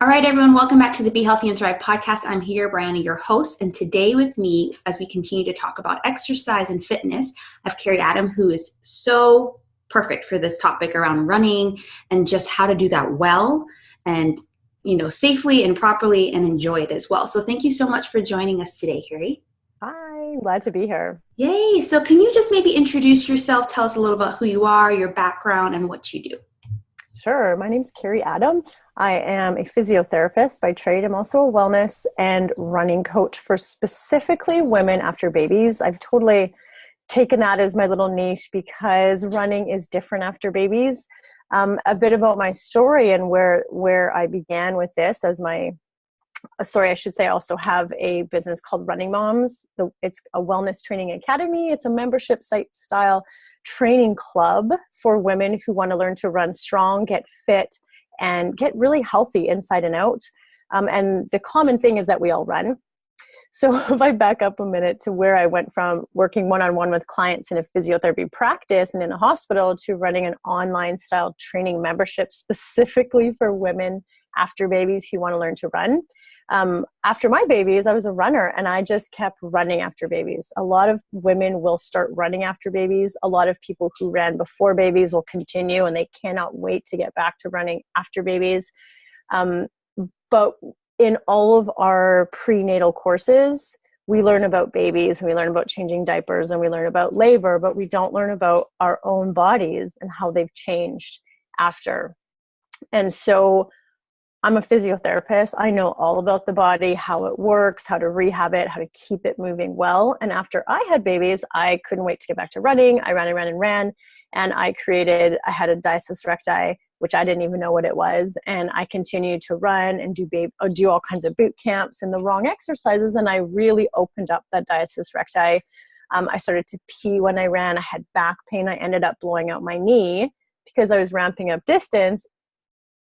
All right, everyone, welcome back to the Be Healthy and Thrive podcast. I'm here, Brianna, your host, and today with me, as we continue to talk about exercise and fitness, I have Carrie Adam, who is so perfect for this topic around running and just how to do that well and, safely and properly and enjoy it as well. So thank you so much for joining us today, Carrie. Hi, glad to be here. Yay. So can you just maybe introduce yourself, tell us a little about who you are, your background, and what you do? Sure. My name's Carrie Adam. I am a physiotherapist by trade. I'm also a wellness and running coach for specifically women after babies. I've totally taken that as my little niche because running is different after babies. A bit about my story and where I began with this as my I should say I also have a business called Running Moms. It's a wellness training academy. It's a membership site style training club for women who want to learn to run strong, get fit, and get really healthy inside and out. And the common thing is that we all run. So if I back up a minute to where I went from working one-on-one with clients in a physiotherapy practice and in a hospital to running an online style training membership specifically for women after babies who want to learn to run. After my babies, I was a runner and I just kept running after babies. A lot of women will start running after babies. A lot of people who ran before babies will continue and they cannot wait to get back to running after babies. But in all of our prenatal courses, we learn about babies and we learn about changing diapers and we learn about labor, but we don't learn about our own bodies and how they've changed after. And so I'm a physiotherapist. I know all about the body, how it works, how to rehab it, how to keep it moving well. And after I had babies, I couldn't wait to get back to running. I ran and ran and ran. And I had a diastasis recti, which I didn't even know what it was. And I continued to run and do all kinds of boot camps and the wrong exercises. And I really opened up that diastasis recti. I started to pee when I ran. I had back pain. I ended up blowing out my knee because I was ramping up distance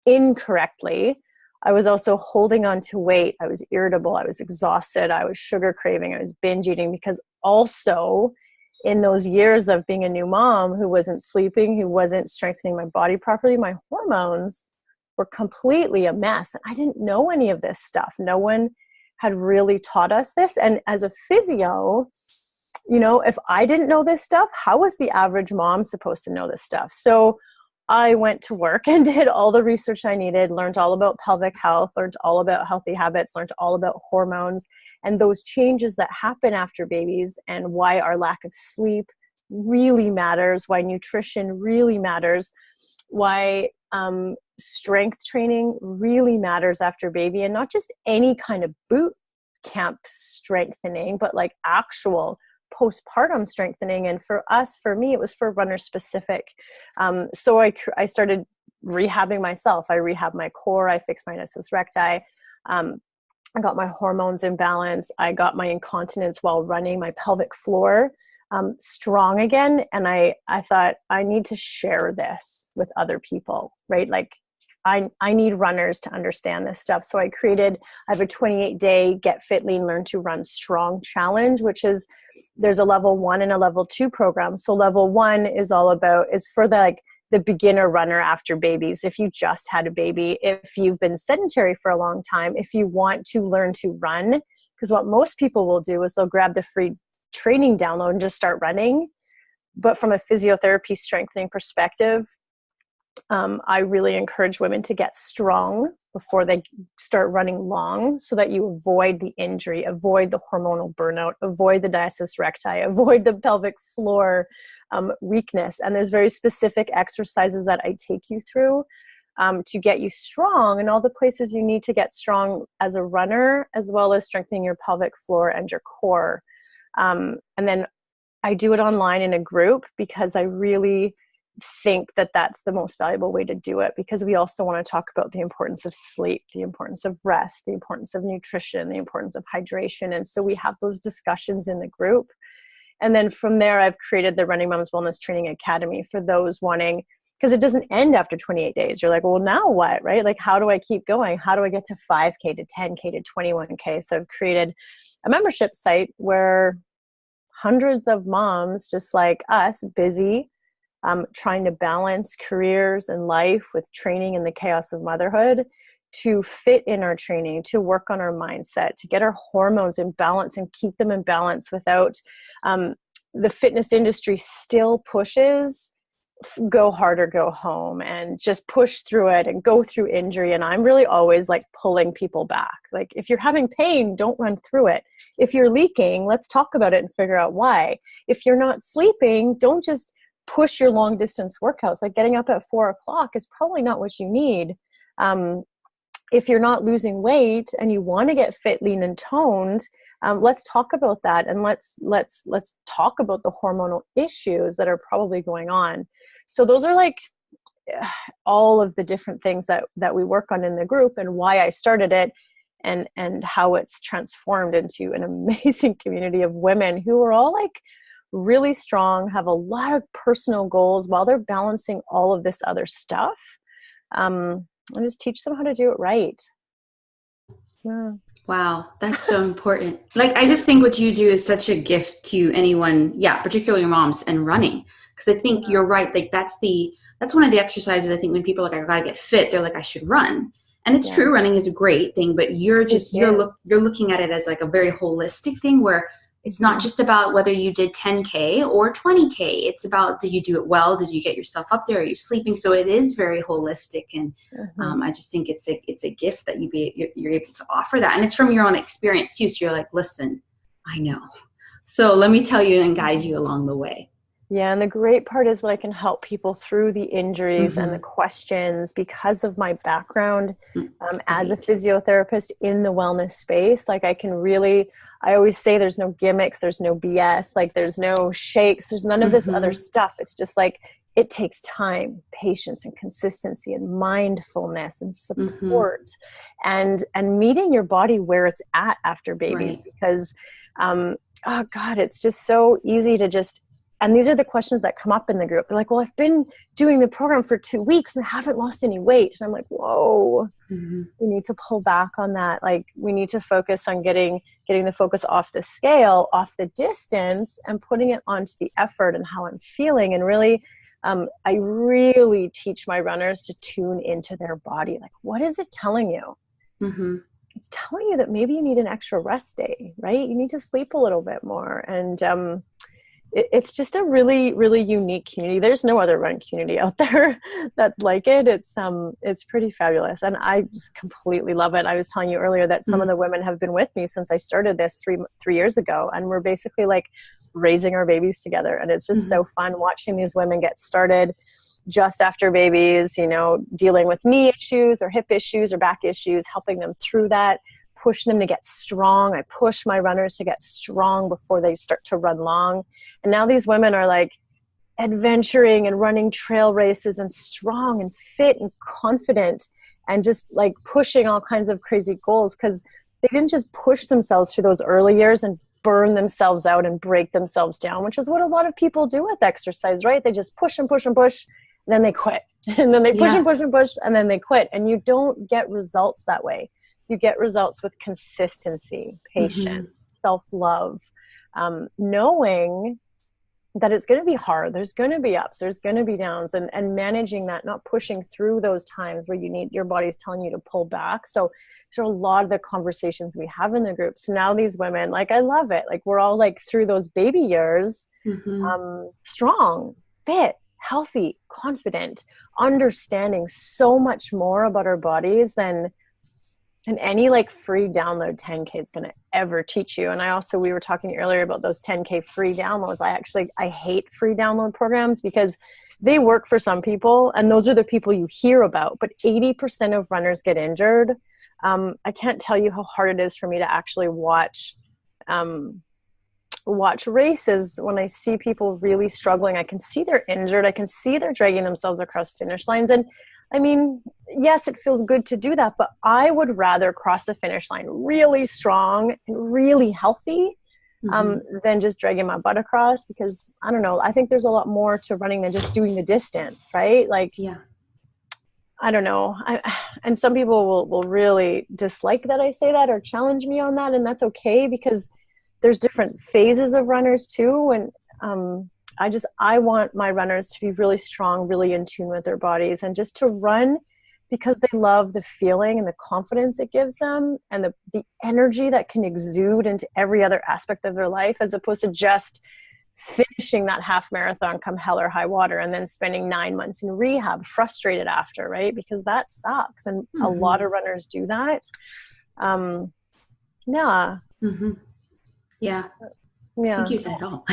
incorrectly. I was also holding on to weight. I was irritable. I was exhausted. I was sugar craving. I was binge eating because also in those years of being a new mom who wasn't sleeping, who wasn't strengthening my body properly, my hormones were completely a mess. And I didn't know any of this stuff. No one had really taught us this. And as a physio, if I didn't know this stuff, how was the average mom supposed to know this stuff? So I went to work and did all the research I needed, learned all about pelvic health, learned all about healthy habits, learned all about hormones and those changes that happen after babies and why our lack of sleep really matters, why nutrition really matters, why strength training really matters after baby, and not just any kind of boot camp strengthening, but like actual postpartum strengthening. And for me, it was for runner specific. So I started rehabbing myself. I rehabbed my core. I fixed my diastasis recti. I got my hormones in balance. I got my incontinence while running, my pelvic floor strong again. And I thought I need to share this with other people, right? Like I need runners to understand this stuff. So I have a 28-day Get Fit, Lean, Learn to Run Strong challenge, there's a level 1 and a level 2 program. So level 1 is for the beginner runner after babies. If you just had a baby, if you've been sedentary for a long time, if you want to learn to run, because what most people will do is they'll grab the free training download and just start running. But from a physiotherapy strengthening perspective, I really encourage women to get strong before they start running long so that you avoid the injury, avoid the hormonal burnout, avoid the diastasis recti, avoid the pelvic floor weakness. And there's very specific exercises that I take you through to get you strong in all the places you need to get strong as a runner, as well as strengthening your pelvic floor and your core. And then I do it online in a group because I really think that that's the most valuable way to do it, because we also want to talk about the importance of sleep, the importance of rest, the importance of nutrition, the importance of hydration. And so we have those discussions in the group. And then from there, I've created the Running Moms Wellness Training Academy for those wanting, because it doesn't end after 28 days. You're like, well, now what, right? Like, how do I keep going? How do I get to 5K, to 10K, to 21K? So I've created a membership site where hundreds of moms just like us, busy, trying to balance careers and life with training in the chaos of motherhood, to fit in our training, to work on our mindset, to get our hormones in balance and keep them in balance without the fitness industry still pushes go hard or go home and just push through it and go through injury. And I'm really always like pulling people back. Like, if you're having pain, don't run through it. If you're leaking, let's talk about it and figure out why. If you're not sleeping, don't just push your long distance workouts. Like, getting up at 4:00 is probably not what you need. If you're not losing weight and you want to get fit, lean, and toned, let's talk about that, and let's talk about the hormonal issues that are probably going on. So those are like all of the different things that we work on in the group, and why I started it, and how it's transformed into an amazing community of women who are all like really strong, have a lot of personal goals while they're balancing all of this other stuff. And just teach them how to do it right. Yeah. Wow, that's so important. Like, I just think what you do is such a gift to anyone, particularly moms, and running. Because I think you're right. Like, that's one of the exercises. I think when people are like, I gotta get fit, they're like, I should run. And it's true, running is a great thing, but you're looking at it as like a very holistic thing, where it's not just about whether you did 10K or 20K. It's about, did you do it well? Did you get yourself up there? Are you sleeping? So it is very holistic. And I just think it's a gift that you're able to offer that. And it's from your own experience too. So you're like, listen, I know. So let me tell you and guide you along the way. Yeah. And the great part is that I can help people through the injuries and the questions because of my background as a physiotherapist in the wellness space. Like, I always say there's no gimmicks, there's no BS, like there's no shakes, there's none of this other stuff. It's just like, it takes time, patience, and consistency, and mindfulness, and support, and meeting your body where it's at after babies. Because, oh God, it's just so easy to just, and these are the questions that come up in the group. They're like, well, I've been doing the program for 2 weeks and haven't lost any weight. And I'm like, whoa, we need to pull back on that. Like, we need to focus on getting the focus off the scale, off the distance, and putting it onto the effort and how I'm feeling. And really, I really teach my runners to tune into their body. Like, what is it telling you? It's telling you that maybe you need an extra rest day, right? You need to sleep a little bit more. And it's just a really, really unique community. There's no other run community out there that's like it. It's pretty fabulous. And I just completely love it. I was telling you earlier that some of the women have been with me since I started this three years ago. And we're basically like raising our babies together. And it's just so fun watching these women get started just after babies, dealing with knee issues or hip issues or back issues, helping them through that, push them to get strong. I push my runners to get strong before they start to run long. And now these women are like adventuring and running trail races and strong and fit and confident and just like pushing all kinds of crazy goals, because they didn't just push themselves through those early years and burn themselves out and break themselves down, which is what a lot of people do with exercise, right? They just push and push and push, and then they quit. And then they push and push and push, and then they quit. And you don't get results that way. You get results with consistency, patience, self-love, knowing that it's going to be hard. There's going to be ups, there's going to be downs, and managing that, not pushing through those times where your body's telling you to pull back. So a lot of the conversations we have in the group. So now these women, like, I love it. Like, we're all like through those baby years, strong, fit, healthy, confident, understanding so much more about our bodies than any like free download 10K is going to ever teach you. And we were talking earlier about those 10K free downloads. I hate free download programs because they work for some people, and those are the people you hear about. But 80% of runners get injured. I can't tell you how hard it is for me to actually watch races when I see people really struggling. I can see they're injured. I can see they're dragging themselves across finish lines. And I mean, yes, it feels good to do that, but I would rather cross the finish line really strong and really healthy than just dragging my butt across, because I don't know, I think there's a lot more to running than just doing the distance, right? Like, I don't know. And some people will really dislike that I say that or challenge me on that. And that's okay, because there's different phases of runners too. And, I want my runners to be really strong, really in tune with their bodies, and just to run because they love the feeling and the confidence it gives them, and the energy that can exude into every other aspect of their life, as opposed to just finishing that half marathon come hell or high water and then spending 9 months in rehab frustrated after, right? Because that sucks. And a lot of runners do that. Yeah. Yeah. Yeah. I think you said it all.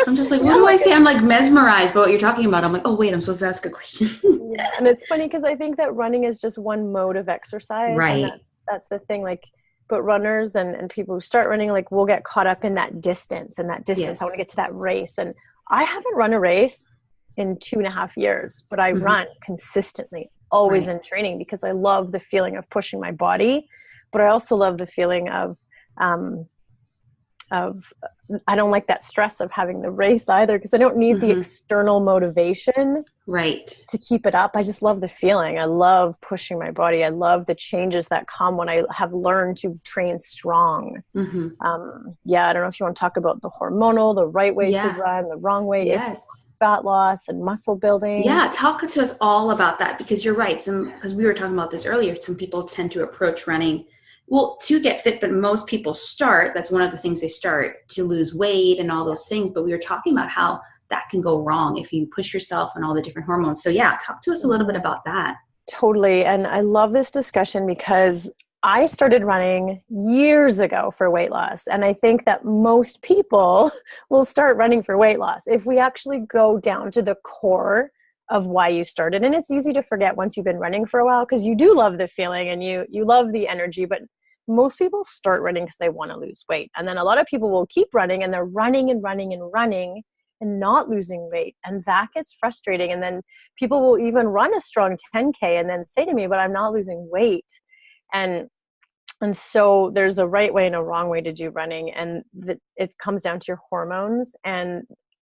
I'm just like, what do I say? I'm like mesmerized by what you're talking about. I'm like, oh wait, I'm supposed to ask a question. Yeah. And it's funny because I think that running is just one mode of exercise. Right. And that's the thing. Like, but runners and people who start running, like, will get caught up in that distance and that distance. Yes. I want to get to that race. And I haven't run a race in 2.5 years, but I run consistently, always in training, because I love the feeling of pushing my body, but I also love the feeling of I don't like that stress of having the race either, because I don't need the external motivation to keep it up. I just love the feeling. I love pushing my body. I love the changes that come when I have learned to train strong. I don't know if you want to talk about the hormonal, the right way to run, the wrong way, if fat loss and muscle building. Yeah, talk to us all about that, because you're right. Because we were talking about this earlier, some people tend to approach running to get fit, but most people start, that's one of the things they start, to lose weight and all those things. But we were talking about how that can go wrong if you push yourself and all the different hormones. So yeah, talk to us a little bit about that. Totally. And I love this discussion because I started running years ago for weight loss. And I think that most people will start running for weight loss if we actually go down to the core of why you started. And it's easy to forget once you've been running for a while, because you do love the feeling and you love the energy, but most people start running because they want to lose weight. And then a lot of people will keep running, and they're running and running and running and not losing weight. And that gets frustrating. And then people will even run a strong 10K and then say to me, but I'm not losing weight. And so there's a right way and a wrong way to do running. And it comes down to your hormones and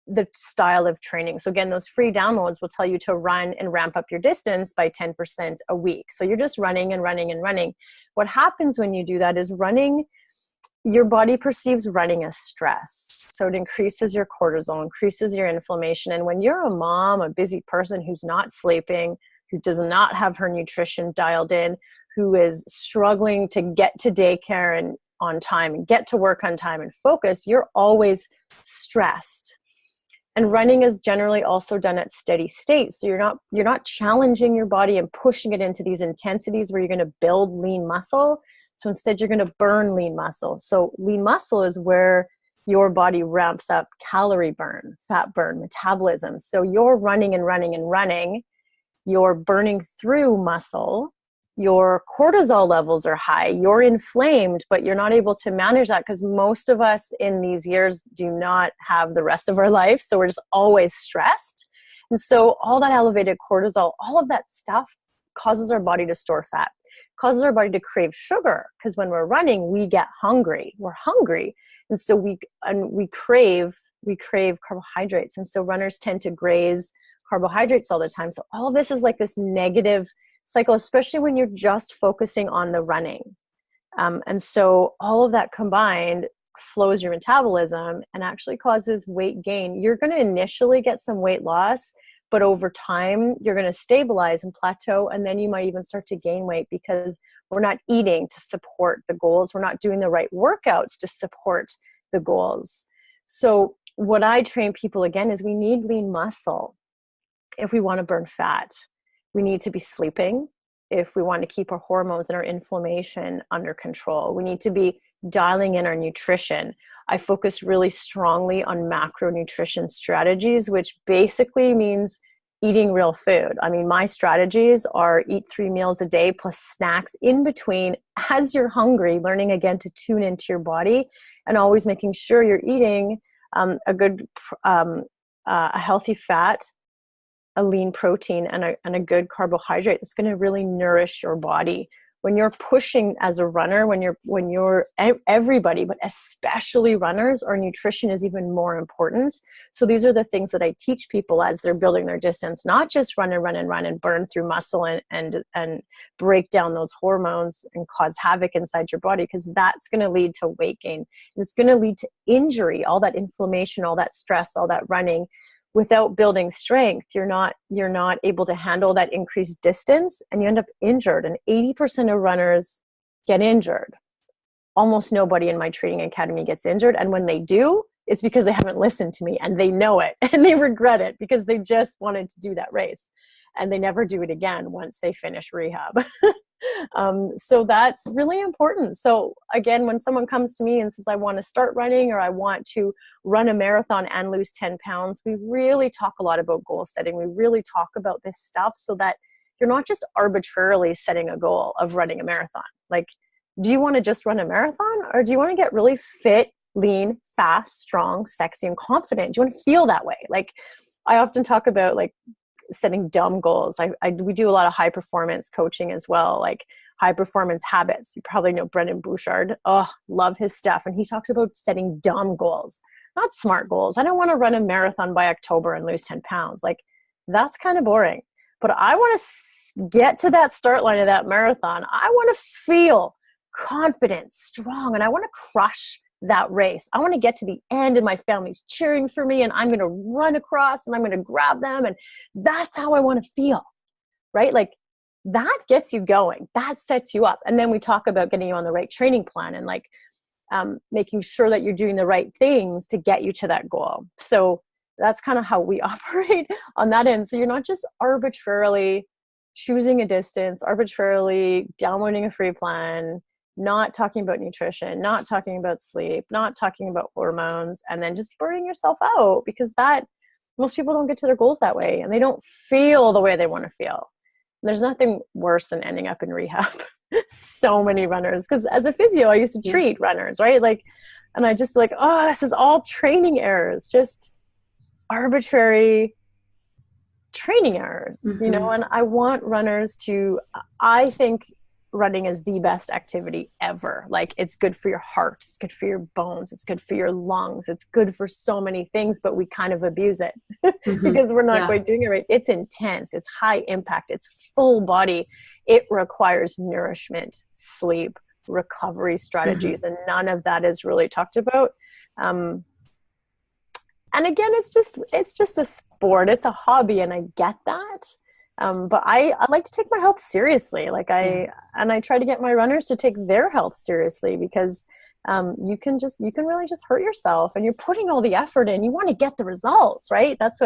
the style of training. So again, those free downloads will tell you to run and ramp up your distance by 10% a week. So you're just running and running and running. What happens when you do that is your body perceives running as stress. So it increases your cortisol, increases your inflammation. And when you're a mom, a busy person who's not sleeping, who does not have her nutrition dialed in, who is struggling to get to daycare and on time and get to work on time and focus, you're always stressed. And running is generally also done at steady state. So you're not challenging your body and pushing it into these intensities where you're going to build lean muscle. So instead you're going to burn lean muscle. So lean muscle is where your body ramps up calorie burn, fat burn, metabolism. So you're running and running and running. You're burning through muscle. Your cortisol levels are high, you're inflamed, but you're not able to manage that because most of us in these years do not have the rest of our life. So we're just always stressed. And so all that elevated cortisol, all of that stuff causes our body to store fat, causes our body to crave sugar, because when we're running, we get hungry. We're hungry. And so we crave carbohydrates. And so runners tend to graze carbohydrates all the time. So all of this is like this negative cycle, especially when you're just focusing on the running. And so all of that combined slows your metabolism and actually causes weight gain. You're going to initially get some weight loss, but over time you're going to stabilize and plateau. And then you might even start to gain weight because we're not eating to support the goals. We're not doing the right workouts to support the goals. So what I train people again is we need lean muscle if we want to burn fat. We need to be sleeping if we want to keep our hormones and our inflammation under control. We need to be dialing in our nutrition. I focus really strongly on macronutrition strategies, which basically means eating real food. I mean, my strategies are eat 3 meals a day plus snacks in between as you're hungry, learning again to tune into your body and always making sure you're eating a healthy fat, a lean protein, and a good carbohydrate. It's going to really nourish your body. When you're pushing as a runner, when you're everybody, but especially runners, our nutrition is even more important. So these are the things that I teach people as they're building their distance, not just run and burn through muscle and break down those hormones and cause havoc inside your body, because that's going to lead to weight gain. And it's going to lead to injury, all that inflammation, all that stress, all that running. without building strength, you're not able to handle that increased distance, and you end up injured. And 80% of runners get injured. Almost nobody in my training academy gets injured. And when they do, it's because they haven't listened to me, and they know it and they regret it because they just wanted to do that race and they never do it again once they finish rehab. So that's really important. So again, when someone comes to me and says, I want to start running, or I want to run a marathon and lose 10 pounds, we really talk a lot about goal setting. We really talk about this stuff so that you're not just arbitrarily setting a goal of running a marathon. Like, do you want to just run a marathon, or do you want to get really fit, lean, fast, strong, sexy, and confident? Do you want to feel that way? Like, I often talk about like setting dumb goals. We do a lot of high performance coaching as well, like high performance habits. You probably know Brendan Bouchard. Oh, love his stuff. And he talks about setting dumb goals, not smart goals. I don't want to run a marathon by October and lose 10 pounds. Like, that's kind of boring. But I want to get to that start line of that marathon. I want to feel confident, strong, and I want to crush that race. I want to get to the end and my family's cheering for me, and I'm going to run across and I'm going to grab them, and that's how I want to feel, right? Like, that gets you going. That sets you up. And then we talk about getting you on the right training plan and like making sure that you're doing the right things to get you to that goal. So that's kind of how we operate on that end. So you're not just arbitrarily choosing a distance, arbitrarily downloading a free plan, not talking about nutrition, not talking about sleep, not talking about hormones, and then just burning yourself out, because that most people don't get to their goals that way, and they don't feel the way they want to feel. And there's nothing worse than ending up in rehab. So many runners, because as a physio, I used to treat runners, right? Like, and I just be like, oh, this is all training errors, just arbitrary training errors, you know. And I want runners to, I think running is the best activity ever. Like, it's good for your heart, it's good for your bones, it's good for your lungs, it's good for so many things, but we kind of abuse it because we're not quite doing it right. It's intense, it's high impact, it's full body, it requires nourishment, sleep, recovery strategies, and none of that is really talked about. And again, it's just a sport, it's a hobby, and I get that. But I like to take my health seriously. Like I try to get my runners to take their health seriously, because you can really just hurt yourself, and you're putting all the effort in. You want to get the results, right? That's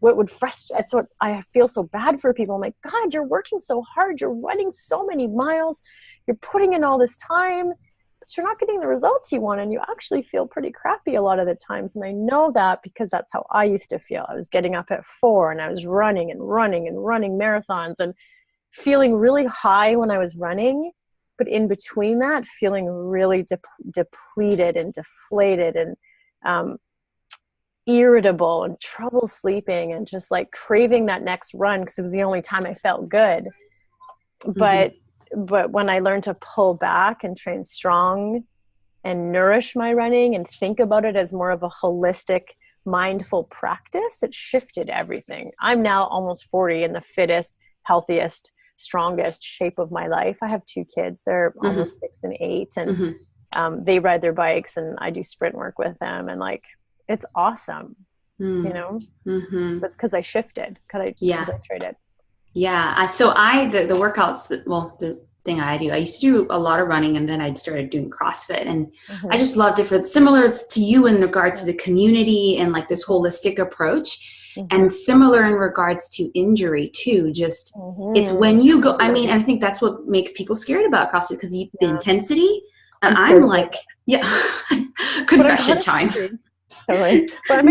what would frustrate. That's what I feel so bad for people. I'm like, God, you're working so hard. You're running so many miles. You're putting in all this time, but you're not getting the results you want, and you actually feel pretty crappy a lot of the times. And I know that because that's how I used to feel. I was getting up at 4 and I was running marathons and feeling really high when I was running, but in between that, feeling really depleted and deflated and irritable and trouble sleeping, and just like craving that next run because it was the only time I felt good. But when I learned to pull back and train strong and nourish my running and think about it as more of a holistic, mindful practice, it shifted everything. I'm now almost 40 in the fittest, healthiest, strongest shape of my life. I have 2 kids. They're almost 6 and 8, and they ride their bikes, and I do sprint work with them. And like, it's awesome, you know. That's because I shifted, because I traded. Yeah. So the workouts the thing I used to do a lot of running, and then I started doing CrossFit, and I just loved it similar to you in regards to the community and like this holistic approach, and similar in regards to injury too. Just it's when you go, I mean, I think that's what makes people scared about CrossFit, because the intensity, and I'm like, confession time. Totally. But I'm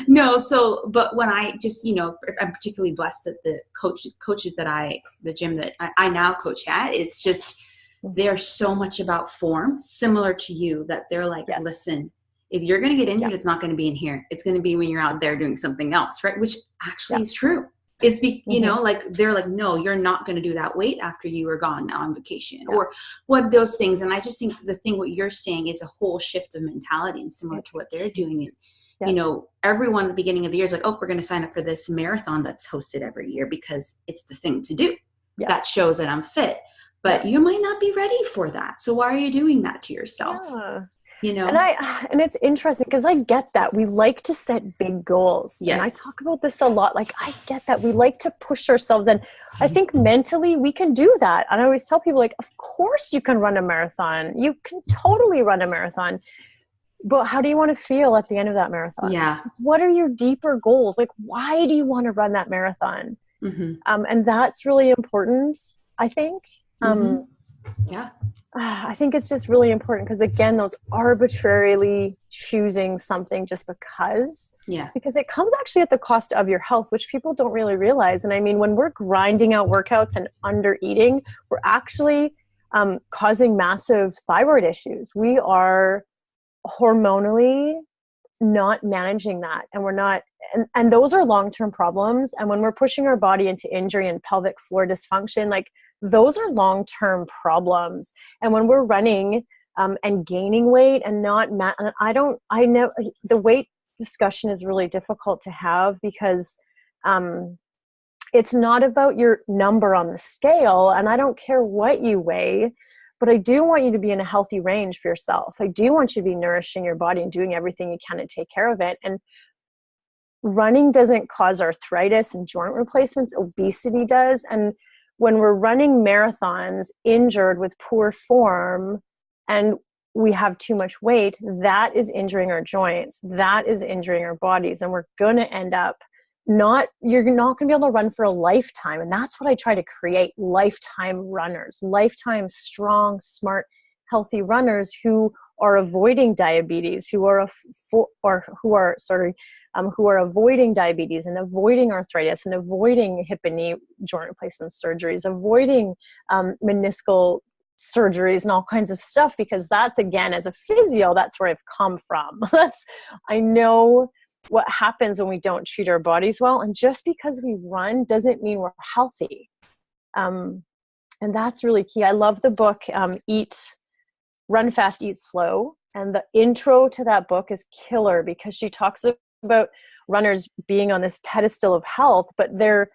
no. So, but when I just, I'm particularly blessed that the coaches that the gym that I now coach at, it's just, they're so much about form, similar to you, that they're like, listen, if you're going to get injured, it's not going to be in here. It's going to be when you're out there doing something else, right? Which actually is true. It's like, they're like, no, you're not going to do that weight after you are gone now on vacation or what, those things. And I just think what you're saying is a whole shift of mentality, and similar to what they're doing. And, everyone at the beginning of the year is like, oh, we're going to sign up for this marathon that's hosted every year because it's the thing to do. That shows that I'm fit, but you might not be ready for that. So why are you doing that to yourself? you And know? and it's interesting because I get that we like to set big goals. And I Yes. talk about this a lot. Like, I get that we like to push ourselves. And I think mentally we can do that. And I always tell people, like, of course you can run a marathon. You can totally run a marathon. But how do you want to feel at the end of that marathon? Yeah. What are your deeper goals? Like, why do you want to run that marathon? Mm-hmm. And that's really important, I think. Mm-hmm. Yeah. I think it's just really important because, again, those arbitrarily choosing something just Yeah. because it comes actually at the cost of your health, which people don't really realize. And I mean, when we're grinding out workouts and under eating, we're actually causing massive thyroid issues. We are hormonally not managing that, and we're not, and those are long-term problems. And when we're pushing our body into injury and pelvic floor dysfunction, like, those are long-term problems. And when we're running and gaining weight and not and I know the weight discussion is really difficult to have because it's not about your number on the scale, and I don't care what you weigh, but I do want you to be in a healthy range for yourself. I do want you to be nourishing your body and doing everything you can to take care of it. And running doesn't cause arthritis and joint replacements. Obesity does. And when we're running marathons injured with poor form and we have too much weight, that is injuring our joints. That is injuring our bodies. And we're going to end up you're not going to be able to run for a lifetime. And that's what I try to create: lifetime runners, lifetime strong, smart, healthy runners who are avoiding diabetes, who are avoiding diabetes and avoiding arthritis and avoiding hip and knee joint replacement surgeries, avoiding meniscal surgeries and all kinds of stuff, because that's, again, as a physio, that's where I've come from. I know what happens when we don't treat our bodies well. And just because we run doesn't mean we're healthy. And that's really key. I love the book, Run Fast, Eat Slow. And the intro to that book is killer because she talks about runners being on this pedestal of health, but they're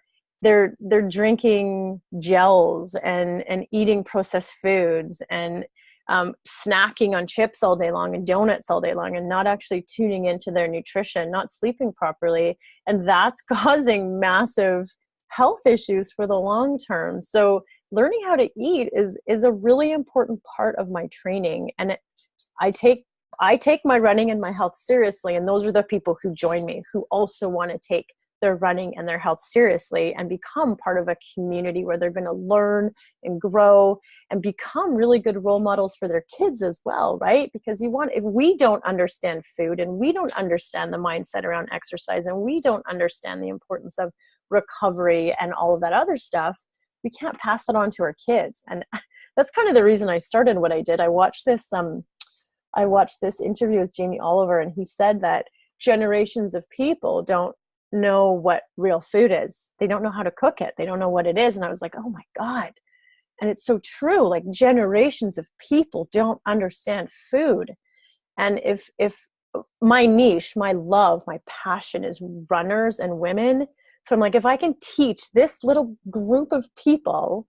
drinking gels and eating processed foods and snacking on chips all day long and donuts all day long and not actually tuning into their nutrition, not sleeping properly. And that's causing massive health issues for the long term. So learning how to eat is a really important part of my training. And I take my running and my health seriously. And those are the people who join me, who also want to take their running and their health seriously and become part of a community where they're going to learn and grow and become really good role models for their kids as well, right? Because if we don't understand food and we don't understand the mindset around exercise and we don't understand the importance of recovery and all of that other stuff, we can't pass that on to our kids. And that's kind of the reason I started what I did. I watched this interview with Jamie Oliver, and he said that generations of people don't know what real food is. They don't know how to cook it. They don't know what it is. And I was like, oh my God. And it's so true. Like, generations of people don't understand food. And if my niche, my love, my passion is runners and women. So I'm like, if I can teach this little group of people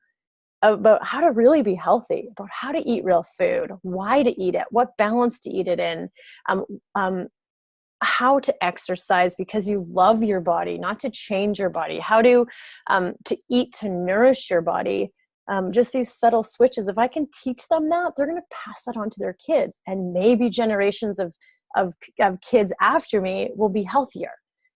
about how to really be healthy, about how to eat real food, why to eat it, what balance to eat it in, how to exercise because you love your body, not to change your body, how to eat to nourish your body, just these subtle switches. If I can teach them that, they're going to pass that on to their kids, and maybe generations of kids after me will be healthier.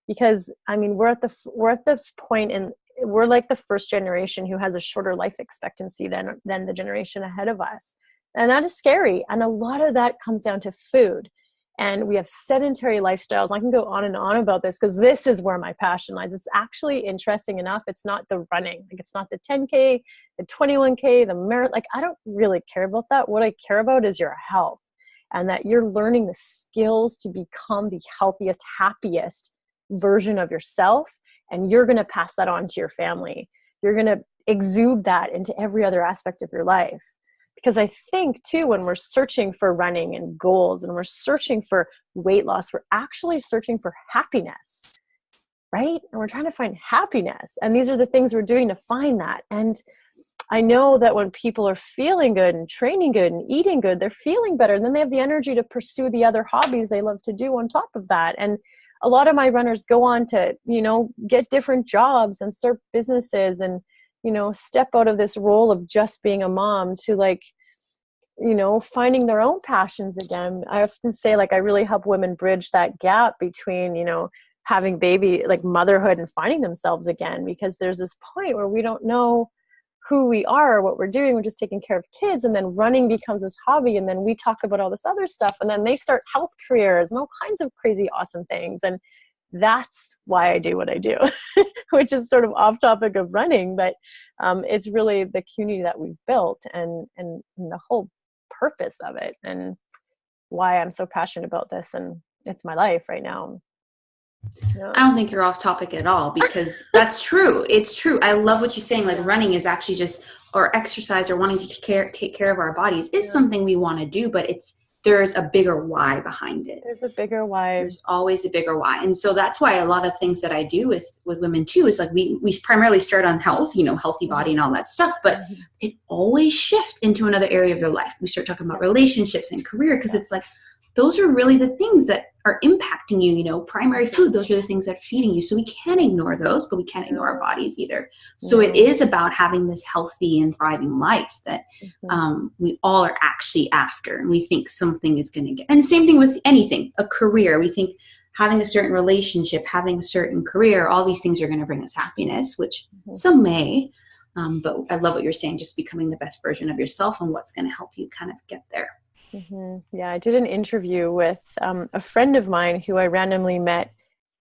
Because I mean, we're at this point, and we're like the first generation who has a shorter life expectancy than the generation ahead of us, and that is scary. And a lot of that comes down to food. And we have sedentary lifestyles. I can go on and on about this because this is where my passion lies. It's actually, interesting enough, it's not the running. Like, it's not the 10K, the 21K, the marathon. Like, I don't really care about that. What I care about is your health, and that you're learning the skills to become the healthiest, happiest version of yourself. And you're going to pass that on to your family. You're going to exude that into every other aspect of your life. Because I think, too, when we're searching for running and goals and we're searching for weight loss, we're actually searching for happiness, right? And we're trying to find happiness. And these are the things we're doing to find that. And I know that when people are feeling good and training good and eating good, they're feeling better. And then they have the energy to pursue the other hobbies they love to do on top of that. And a lot of my runners go on to, get different jobs and start businesses and, step out of this role of just being a mom to finding their own passions again. I often say, I really help women bridge that gap between, having baby, motherhood and finding themselves again, because there's this point where we don't know who we are, what we're doing. We're just taking care of kids, and then running becomes this hobby, and then we talk about all this other stuff, and then they start health careers and all kinds of crazy awesome things. And that's why I do what I do, which is sort of off topic of running, but it's really the community that we've built and the whole purpose of it, and why I'm so passionate about this, and it's my life right now. Yeah. I don't think you're off topic at all, because that's true. It's true. I love what you're saying. Running is actually just, or exercise or wanting to take care of our bodies is something we want to do, but there's a bigger why behind it. There's a bigger why. There's always a bigger why. And so that's why a lot of things that I do with women too is we primarily start on health, healthy body and all that stuff, but it always shifts into another area of their life. We start talking about relationships and career, because it's those are really the things that are impacting you, primary food. Those are the things that are feeding you. So we can't ignore those, but we can't ignore our bodies either. So it is about having this healthy and thriving life that we all are actually after. And we think something is going to get, and the same thing with anything, a career. We think having a certain relationship, having a certain career, all these things are going to bring us happiness, which some may. But I love what you're saying, just becoming the best version of yourself and what's going to help you kind of get there. Yeah, I did an interview with a friend of mine who I randomly met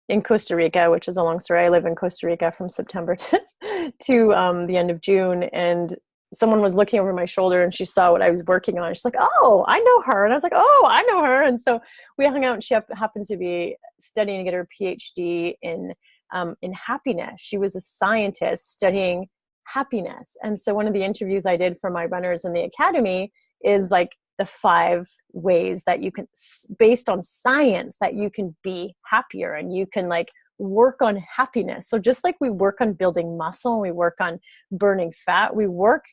in Costa Rica, which is a long story. I live in Costa Rica from September to the end of June. And someone was looking over my shoulder and she saw what I was working on. She's like, "Oh, I know her." And I was like, "Oh, I know her." And so we hung out, and she happened to be studying to get her PhD in happiness. She was a scientist studying happiness. And so one of the interviews I did for my runners in the academy is the 5 ways that you can, based on science, that you can be happier, and you can work on happiness. So just like we work on building muscle, we work on burning fat, we work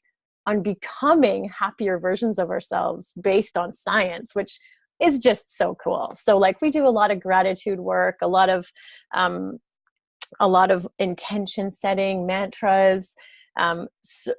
on becoming happier versions of ourselves based on science, which is just so cool. So we do a lot of gratitude work, a lot of intention setting, mantras. So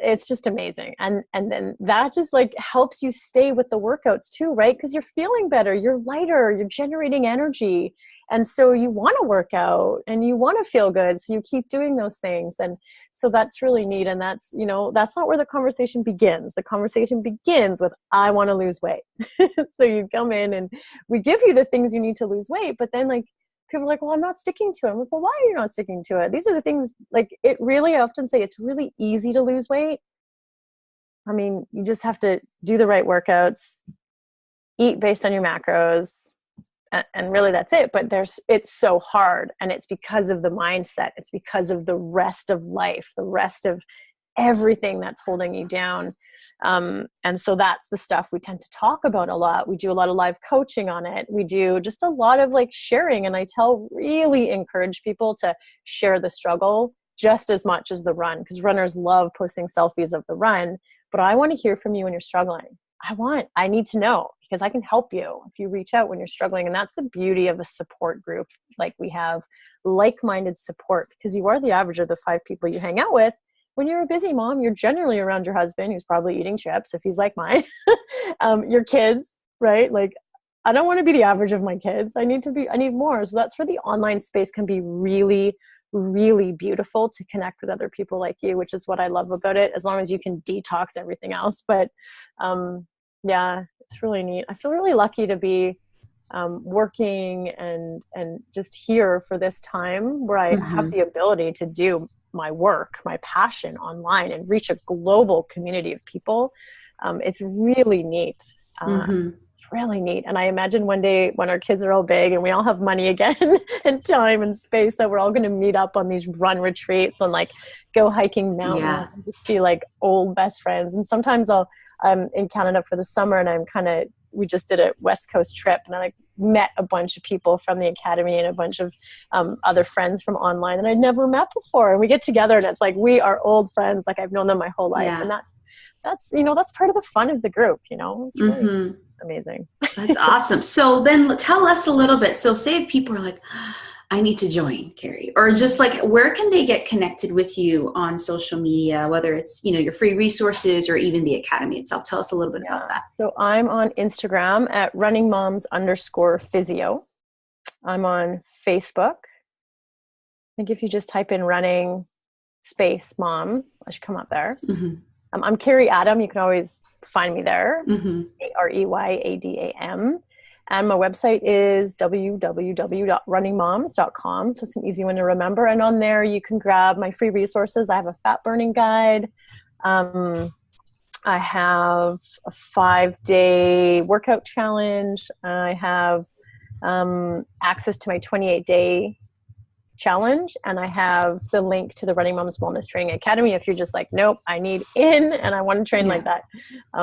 it's just amazing. And then that just helps you stay with the workouts too, right? Because you're feeling better, you're lighter, you're generating energy. And so you want to work out and you want to feel good. So you keep doing those things. And so that's really neat. And that's, that's not where the conversation begins. The conversation begins with, I want to lose weight. So you come in and we give you the things you need to lose weight, but then people are like, "Well, I'm not sticking to it." I'm like, "Well, why are you not sticking to it?" These are the things, it really, I often say it's really easy to lose weight. I mean, you just have to do the right workouts, eat based on your macros, and really that's it. But it's so hard, and it's because of the mindset. It's because of the rest of life, the rest of everything that's holding you down. And so that's the stuff we tend to talk about a lot. We do a lot of live coaching on it. We do just a lot of sharing. And I really encourage people to share the struggle just as much as the run, because runners love posting selfies of the run. But I want to hear from you when you're struggling. I need to know, because I can help you if you reach out when you're struggling. And that's the beauty of a support group. We have like-minded support, because you are the average of the 5 people you hang out with. When you're a busy mom, you're generally around your husband, who's probably eating chips if he's like mine. Your kids, right? I don't want to be the average of my kids. I need more. So that's where the online space can be really, really beautiful, to connect with other people like you, which is what I love about it, as long as you can detox everything else. But yeah, it's really neat. I feel really lucky to be working and just here for this time where I have the ability to do my work, my passion online, and reach a global community of people. It's really neat. It's really neat. And I imagine one day when our kids are all big and we all have money again and time and space, that we're all going to meet up on these run retreats and go hiking mountains and just be old best friends. And sometimes I'm in Canada for the summer, and I'm kind of we just did a West Coast trip, and I like met a bunch of people from the academy and a bunch of other friends from online that I'd never met before. And we get together and it's like, we are old friends. Like I've known them my whole life. Yeah. And that's, that's part of the fun of the group, it's really amazing. That's awesome. So then tell us a little bit. So say if people are like, I need to join, Carrie, or just like, where can they get connected with you on social media, whether it's, your free resources or even the academy itself? Tell us a little bit about that. So I'm on Instagram at runningmoms_physio. I'm on Facebook. I think if you just type in running space moms, I should come up there. I'm Carrie Adam. You can always find me there. AREYADAM. And my website is www.runningmoms.com. So it's an easy one to remember. And on there, you can grab my free resources. I have a fat burning guide. I have a 5-day workout challenge. I have access to my 28-day challenge. And I have the link to the Running Moms Wellness Training Academy. If you're just like, nope, I need in and I want to train like that,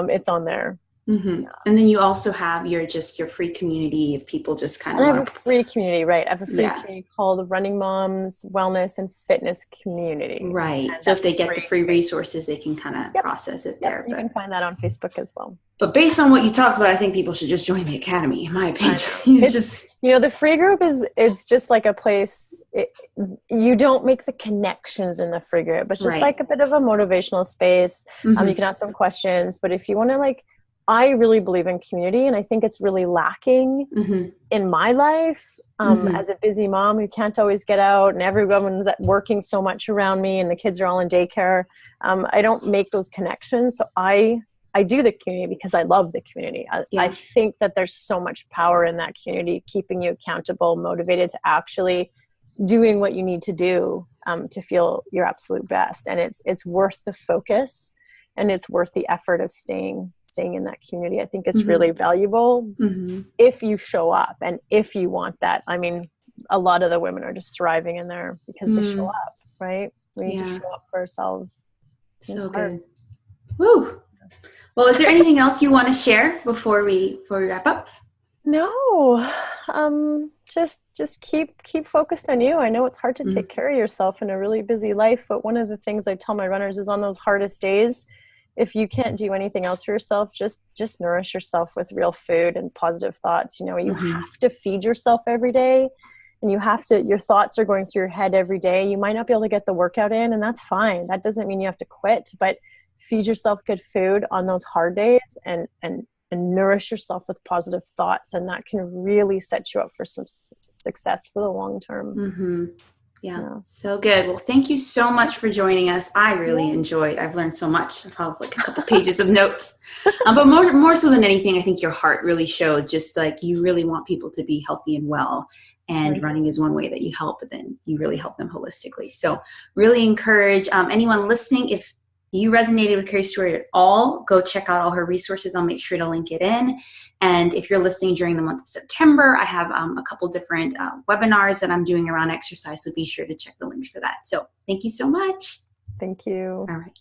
it's on there. And then you also have your free community if people just kind of want to... free community, right? I have a free community called the Running Moms Wellness and Fitness Community. Right. So if they get the free resources, they can kind of process it there. You can find that on Facebook as well. But based on what you talked about, I think people should just join the academy, in my opinion. It's just... the free group it's just like a place, you don't make the connections in the free group. It's just like a bit of a motivational space. You can ask some questions, but if you want to I really believe in community, and I think it's really lacking in my life as a busy mom who can't always get out, and everyone's working so much around me, and the kids are all in daycare. I don't make those connections. So I do the community because I love the community. I think that there's so much power in that community, keeping you accountable, motivated to actually doing what you need to do to feel your absolute best. And it's worth the focus. And it's worth the effort of staying in that community. I think it's really valuable if you show up and if you want that. I mean, a lot of the women are just thriving in there because they show up, right? We need to show up for ourselves. So good. Woo. Well, is there anything else you want to share before we wrap up? No. Just keep focused on you. I know it's hard to take care of yourself in a really busy life, but one of the things I tell my runners is on those hardest days, if you can't do anything else for yourself, just nourish yourself with real food and positive thoughts. You have to feed yourself every day, and your thoughts are going through your head every day. You might not be able to get the workout in, and that's fine. That doesn't mean you have to quit, but feed yourself good food on those hard days and nourish yourself with positive thoughts. And that can really set you up for some success for the long term. Yeah, so good. Well, thank you so much for joining us. I really enjoyed. I've learned so much. I have a couple pages of notes. But more so than anything, I think your heart really showed. Just like you really want people to be healthy and well. And running is one way that you help, but then you really help them holistically. So really encourage anyone listening, if you resonated with Carrie's story at all, go check out all her resources. I'll make sure to link it in. And if you're listening during the month of September, I have a couple different webinars that I'm doing around exercise. So be sure to check the links for that. So thank you so much. Thank you. All right.